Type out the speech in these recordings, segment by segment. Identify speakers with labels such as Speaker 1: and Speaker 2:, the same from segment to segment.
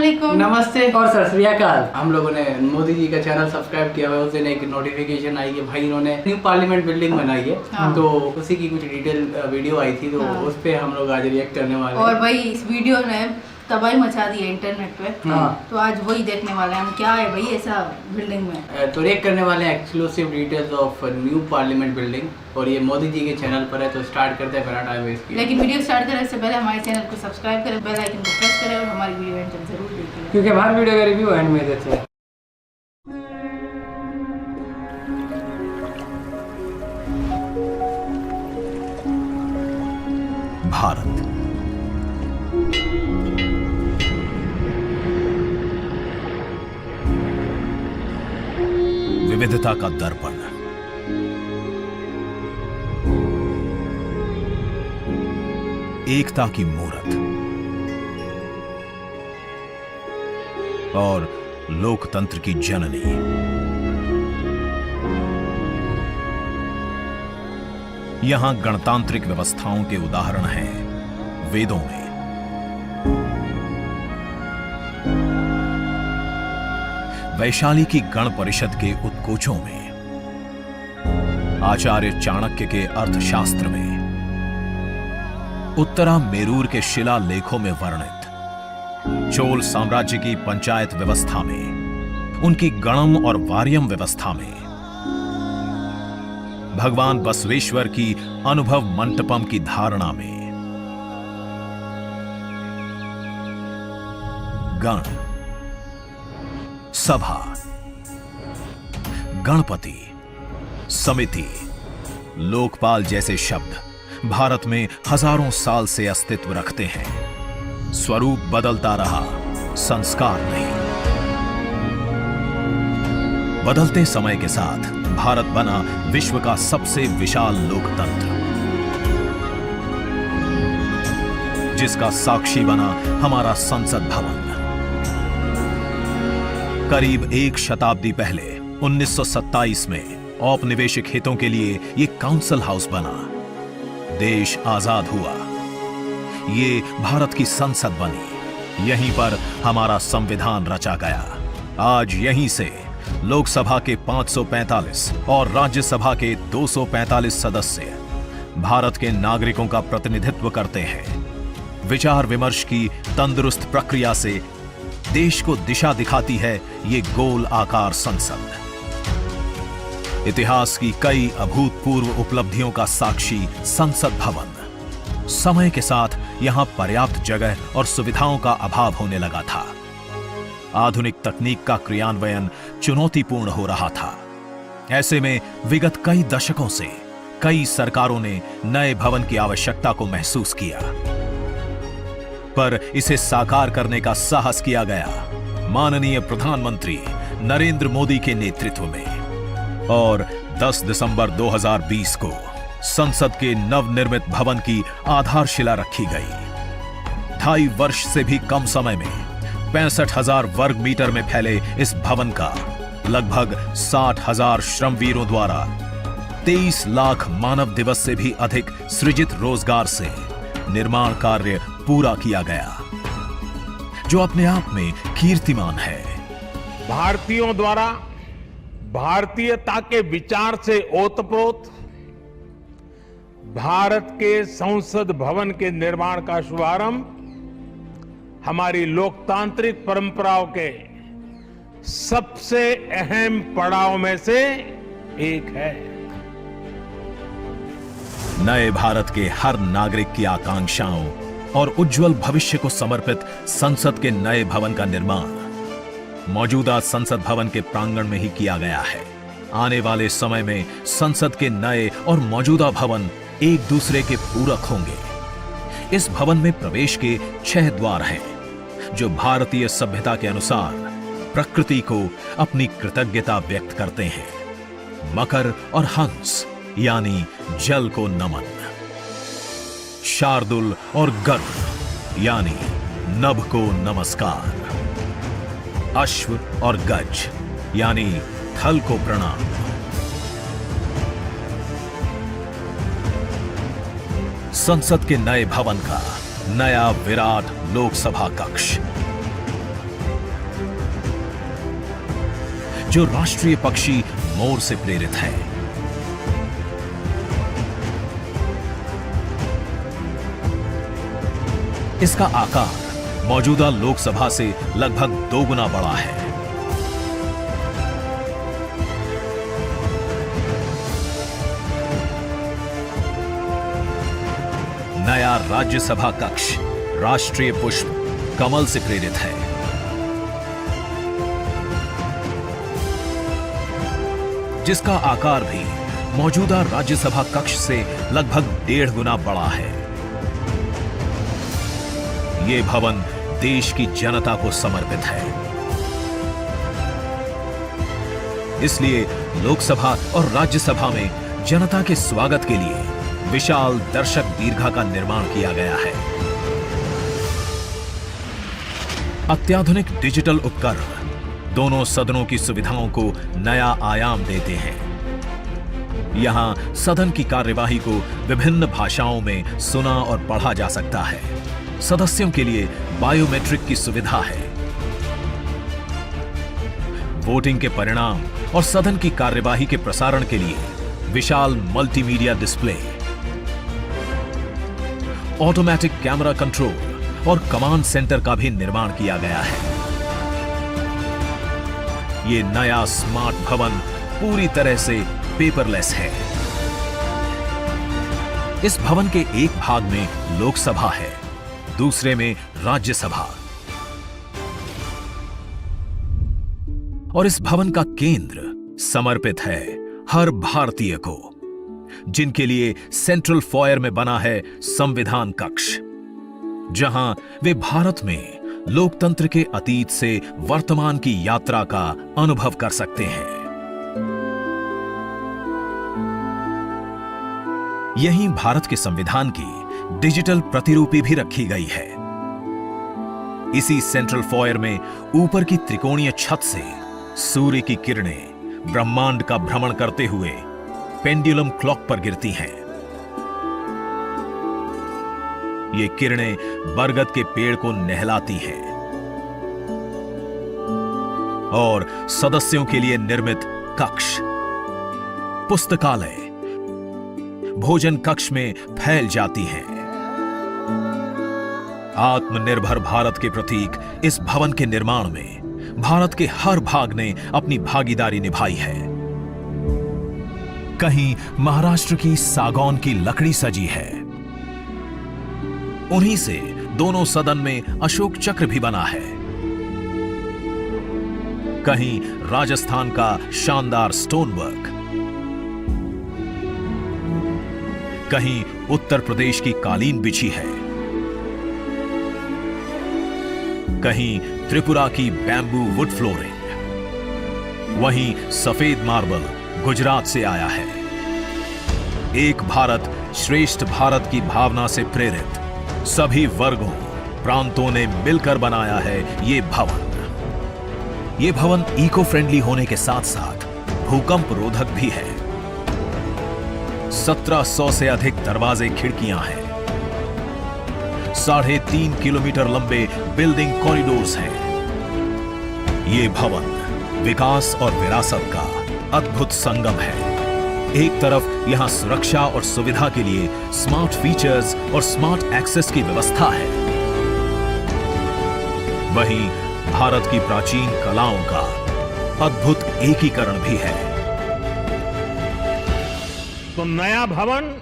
Speaker 1: वालेकुम।
Speaker 2: नमस्ते
Speaker 3: और सत श्री अकाल।
Speaker 2: हम लोगों ने मोदी जी का चैनल सब्सक्राइब किया हुआ है। उस दिन एक नोटिफिकेशन आई कि भाई इन्होंने न्यू पार्लियामेंट बिल्डिंग बनाई है।
Speaker 1: हाँ।
Speaker 2: तो उसी की कुछ डिटेल वीडियो आई थी, तो
Speaker 1: हाँ।
Speaker 2: उस पे हम लोग आज रिएक्ट करने वाले
Speaker 1: और
Speaker 2: हैं।
Speaker 1: भाई इस वीडियो ने तबाही मचा दी है इंटरनेट पे।
Speaker 3: हाँ।
Speaker 1: तो आज वही देखने वाले हैं हम, क्या है भाई ऐसा बिल्डिंग में।
Speaker 2: तो रिएक्ट करने वाले हैं exclusive details of new parliament building, और ये मोदी जी के चैनल पर है। तो स्टार्ट करते हैं बिना टाइम वेस्ट किए।
Speaker 1: लेकिन वीडियो स्टार्ट करने से पहले हमारे चैनल को सब्सक्राइब करें, बेल आइकन को प्रेस करें और हमारी वीडियो एंड तक जरूर देखिए,
Speaker 3: क्योंकि हर वीडियो का रिव्यू एंड में देते हैं।
Speaker 4: भारत विविधता का दर्पण, एकता की मूरत और लोकतंत्र की जननी। यहां गणतांत्रिक व्यवस्थाओं के उदाहरण हैं वेदों में। वैशाली की गण परिषद के उत्कोचों में, आचार्य चाणक्य के अर्थशास्त्र में, उत्तरा मेरूर के शिलालेखों में वर्णित चोल साम्राज्य की पंचायत व्यवस्था में, उनकी गणम और वार्यम व्यवस्था में, भगवान बसवेश्वर की अनुभव मंटपम की धारणा में, गण, सभा, गणपति, समिति, लोकपाल जैसे शब्द भारत में हजारों साल से अस्तित्व रखते हैं। स्वरूप बदलता रहा, संस्कार नहीं। बदलते समय के साथ भारत बना विश्व का सबसे विशाल लोकतंत्र, जिसका साक्षी बना हमारा संसद भवन। करीब एक शताब्दी पहले 1927 में औपनिवेशिक हितों के लिए यह काउंसिल हाउस बना। देश आजाद हुआ, ये भारत की संसद बनी। यहीं पर हमारा संविधान रचा गया। आज यहीं से लोकसभा के 545 और राज्यसभा के 245 सदस्य भारत के नागरिकों का प्रतिनिधित्व करते हैं। विचार विमर्श की तंदुरुस्त प्रक्रिया से देश को दिशा दिखाती है ये गोल आकार संसद। इतिहास की कई अभूतपूर्व उपलब्धियों का साक्षी संसद भवन। समय के साथ यहां पर्याप्त जगह और सुविधाओं का अभाव होने लगा था। आधुनिक तकनीक का क्रियान्वयन चुनौतीपूर्ण हो रहा था। ऐसे में विगत कई दशकों से कई सरकारों ने नए भवन की आवश्यकता को महसूस किया, पर इसे साकार करने का साहस किया गया माननीय प्रधानमंत्री नरेंद्र मोदी के नेतृत्व में। और 10 दिसंबर 2020 को संसद के नवनिर्मित भवन की आधारशिला रखी गई। 2.5 वर्ष से भी कम समय में 65,000 वर्ग मीटर में फैले इस भवन का लगभग 60,000 श्रमवीरों द्वारा 23 लाख मानव दिवस से भी अधिक सृजित रोजगार से निर्माण कार्य पूरा किया गया, जो अपने आप में कीर्तिमान है।
Speaker 5: भारतीयों द्वारा भारतीयता के विचार से ओतप्रोत भारत के संसद भवन के निर्माण का शुभारंभ हमारी लोकतांत्रिक परंपराओं के सबसे अहम पड़ाव में से एक है।
Speaker 4: नए भारत के हर नागरिक की आकांक्षाओं और उज्जवल भविष्य को समर्पित संसद के नए भवन का निर्माण मौजूदा संसद भवन के प्रांगण में ही किया गया है। आने वाले समय में संसद के नए और मौजूदा भवन एक दूसरे के पूरक होंगे। इस भवन में प्रवेश के 6 द्वार हैं, जो भारतीय सभ्यता के अनुसार प्रकृति को अपनी कृतज्ञता व्यक्त करते हैं। मकर और हंस यानी जल को नमन, शार्दुल और गरुड़ यानी नभ को नमस्कार, अश्व और गज यानी थल को प्रणाम। संसद के नए भवन का नया विराट लोकसभा कक्ष जो राष्ट्रीय पक्षी मोर से प्रेरित है। इसका आकार मौजूदा लोकसभा से लगभग 2 गुना बड़ा है। नया राज्यसभा कक्ष राष्ट्रीय पुष्प कमल से प्रेरित है। जिसका आकार भी मौजूदा राज्यसभा कक्ष से लगभग 1.5 गुना बड़ा है। यह भवन देश की जनता को समर्पित है। इसलिए लोकसभा और राज्यसभा में जनता के स्वागत के लिए विशाल दर्शक दीर्घा का निर्माण किया गया है। अत्याधुनिक डिजिटल उपकरण दोनों सदनों की सुविधाओं को नया आयाम देते हैं। यहां सदन की कार्यवाही को विभिन्न भाषाओं में सुना और पढ़ा जा सकता है। सदस्यों के लिए बायोमेट्रिक की सुविधा है। वोटिंग के परिणाम और सदन की कार्यवाही के प्रसारण के लिए विशाल multimedia display, automatic camera control और कमांड सेंटर का भी निर्माण किया गया है। यह नया स्मार्ट भवन पूरी तरह से पेपरलेस है। इस भवन के एक भाग में लोकसभा है, दूसरे में राज्यसभा। और इस भवन का केंद्र समर्पित है हर भारतीय को, जिनके लिए सेंट्रल फॉयर में बना है संविधान कक्ष, जहां वे भारत में लोकतंत्र के अतीत से वर्तमान की यात्रा का अनुभव कर सकते हैं। यहीं भारत के संविधान की डिजिटल प्रतिरूपी भी रखी गई है। इसी सेंट्रल फॉयर में ऊपर की त्रिकोणीय छत से सूर्य की किरणें ब्रह्मांड का भ्रमण करते हुए पेंडुलम क्लॉक पर गिरती हैं। ये किरणें बरगद के पेड़ को नहलाती हैं और सदस्यों के लिए निर्मित कक्ष, पुस्तकालय, भोजन कक्ष में फैल जाती हैं। आत्मनिर्भर भारत के प्रतीक इस भवन के निर्माण में भारत के हर भाग ने अपनी भागीदारी निभाई है। कहीं महाराष्ट्र की सागौन की लकड़ी सजी है। उन्हीं से दोनों सदन में अशोक चक्र भी बना है। कहीं राजस्थान का शानदार स्टोन वर्क, कहीं उत्तर प्रदेश की कालीन बिछी है, कहीं त्रिपुरा की बैम्बू वुड फ्लोरिंग, वहीं सफेद मार्बल गुजरात से आया है। एक भारत श्रेष्ठ भारत की भावना से प्रेरित सभी वर्गों, प्रांतों ने मिलकर बनाया है ये भवन। ये भवन इको फ्रेंडली होने के साथ साथ भूकंप रोधक भी है। 1700 से अधिक दरवाजे, खिड़कियां हैं। 3.5 किलोमीटर लंबे बिल्डिंग कॉरिडोर्स हैं। ये भवन विकास और विरासत का अद्भुत संगम है। एक तरफ यहां सुरक्षा और सुविधा के लिए स्मार्ट फीचर्स और स्मार्ट एक्सेस की व्यवस्था है, वहीं भारत की प्राचीन कलाओं का अद्भुत एकीकरण भी है।
Speaker 5: तो नया भवन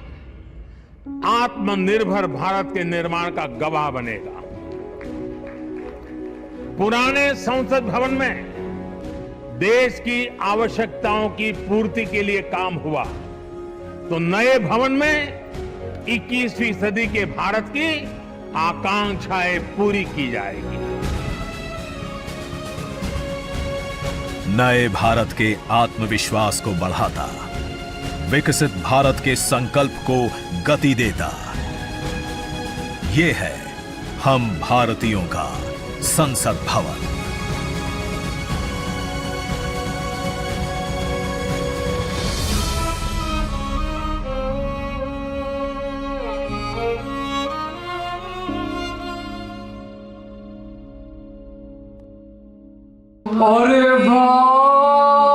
Speaker 5: आत्मनिर्भर भारत के निर्माण का गवाह बनेगा। पुराने संसद भवन में देश की आवश्यकताओं की पूर्ति के लिए काम हुआ, तो नए भवन में 21वीं सदी के भारत की आकांक्षाएं पूरी की जाएगी।
Speaker 4: नए भारत के आत्मविश्वास को बढ़ाता, विकसित भारत के संकल्प को गति देता, ये है हम भारतीयों का संसद भवन।
Speaker 3: अरे वाह,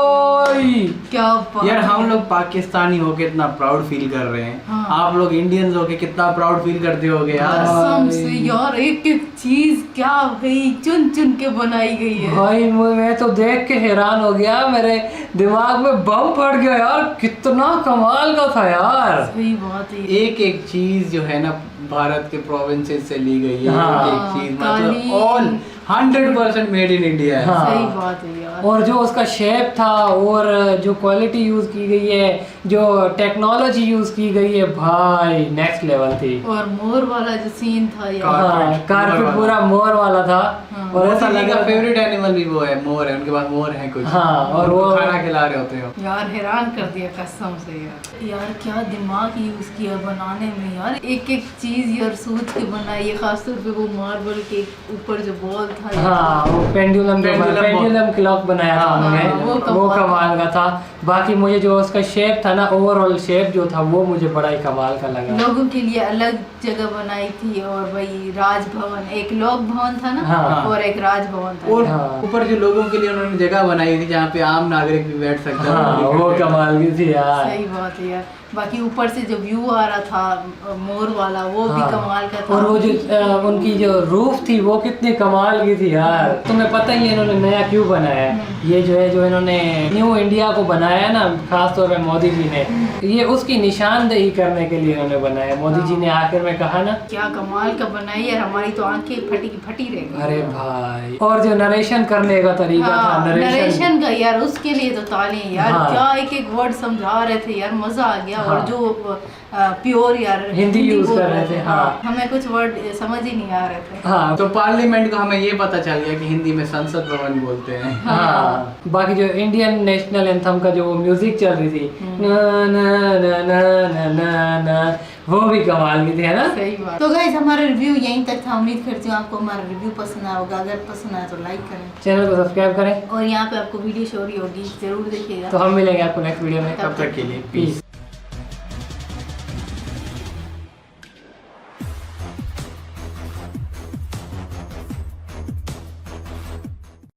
Speaker 1: क्या बात
Speaker 2: यार हम
Speaker 1: है।
Speaker 2: लोग पाकिस्तानी होके इतना प्राउड फील कर रहे हैं,
Speaker 1: हाँ।
Speaker 2: आप लोग इंडियंस होके कितना प्राउड फील करते होगे यार।
Speaker 1: कसम से यार, एक एक चीज क्या भाई चुन चुन के बनाई गई है।
Speaker 3: भाई मैं तो देख के हैरान हो गया, मेरे दिमाग में बम फट गया यार, कितना कमाल का था यार।
Speaker 1: सही बात है।
Speaker 2: एक एक चीज जो है ना भारत के प्रोविंसेस से ली गई है।
Speaker 3: हाँ।
Speaker 2: एक चीज
Speaker 1: कालीन।
Speaker 2: मतलब ऑल 100% मेड इन इंडिया है।
Speaker 3: हाँ।
Speaker 1: सही बात है यार।
Speaker 3: और जो उसका शेप था और जो क्वालिटी यूज की गई है, जो टेक्नोलॉजी यूज की गई है, भाई नेक्स्ट लेवल थी।
Speaker 1: और मोर वाला जो सीन था यार।
Speaker 3: हाँ, कारपेट पूरा मोर वाला था।
Speaker 1: हाँ।
Speaker 3: और ऐसा
Speaker 2: मोदी जी
Speaker 3: लगा
Speaker 2: का फेवरेट एनिमल भी वो है, मोर है, उनके पास मोर है कुछ।
Speaker 3: हाँ, और
Speaker 2: उनको
Speaker 3: वो
Speaker 2: खाना खिला रहे होते हो।
Speaker 1: यार हैरान कर दिया कसम से यार। यार क्या दिमाग यूज किया बनाने में यार, एक एक चीज यार सोच के बनाई है। खासतौर पे वो मार्बल के ऊपर जो बॉल था यार।
Speaker 3: हाँ, वो पेंडुलम क्लॉक बनाया था
Speaker 2: हाँ,
Speaker 3: उन्होंने,
Speaker 1: हाँ,
Speaker 3: वो कमाल का था। बाकी मुझे जो उसका शेप था ना, ओवरऑल शेप जो था वो मुझे बड़ा ही कमाल का लगा।
Speaker 1: लोगों के लिए अलग जगह बनाई थी। और भाई राजभवन, एक लोक भवन था ना,
Speaker 3: हाँ।
Speaker 1: और एक राजभवन था।
Speaker 2: और
Speaker 3: हाँ।
Speaker 2: ऊपर जो लोगों के लिए उन्होंने जगह बनाई थी जहाँ पे आम नागरिक भी बैठ सकता
Speaker 3: हाँ, वो कमाल की थी यार।
Speaker 1: सही बात है यार। बाकी ऊपर से जो व्यू आ रहा था मोर वाला, वो भी
Speaker 3: हाँ।
Speaker 1: कमाल का था।
Speaker 3: और वो जो उनकी जो रूफ थी वो कितनी कमाल की थी यार। तुम्हें पता ही है इन्होंने नया क्यों बनाया है। ये जो है, जो इन्होंने न्यू इंडिया को बनाया है ना, खास तौर पे मोदी जी ने, ये उसकी निशानदेही करने के लिए इन्होंने बनाया है। मोदी जी ने आखिर में कहा ना,
Speaker 1: क्या कमाल का बनाई यार, हमारी तो आंखें फटी की फटी रह गई।
Speaker 3: अरे भाई, और जो नरेशन करने का तरीका था,
Speaker 1: हाँ,
Speaker 3: नरेशन
Speaker 1: नरेशन का यार, उसके लिए तो ताली यार।
Speaker 3: हाँ।
Speaker 1: क्या एक एक वर्ड समझा रहे थे यार, मजा आ गया।
Speaker 3: हाँ।
Speaker 1: और जो प्योर यार
Speaker 3: हिंदी यूज
Speaker 1: बोल
Speaker 3: कर रहे थे। हाँ,
Speaker 1: हमें कुछ वर्ड समझ ही नहीं आ रहे थे।
Speaker 3: हाँ,
Speaker 2: तो पार्लियामेंट को हमें ये पता चल गया कि हिंदी में संसद भवन बोलते हैं।
Speaker 3: हाँ। बाकी जो इंडियन नेशनल एंथम का जो म्यूजिक चल रही थी, ना ना ना ना ना ना ना, वो भी कमाल की थी, है ना।
Speaker 1: सही बात। तो गाइस हमारा रिव्यू यहीं तक था। उम्मीद करती हूँ आपको हमारा रिव्यू पसंद आया होगा। अगर पसंद आया तो लाइक करें,
Speaker 3: चैनल को सब्सक्राइब करें।
Speaker 1: और यहाँ पे आपको वीडियो शो रही होगी, जरूर देखिएगा।
Speaker 3: तो हम मिलेंगे आपको नेक्स्ट वीडियो में।
Speaker 2: तब तक के लिए
Speaker 3: पीस।
Speaker 2: पीस।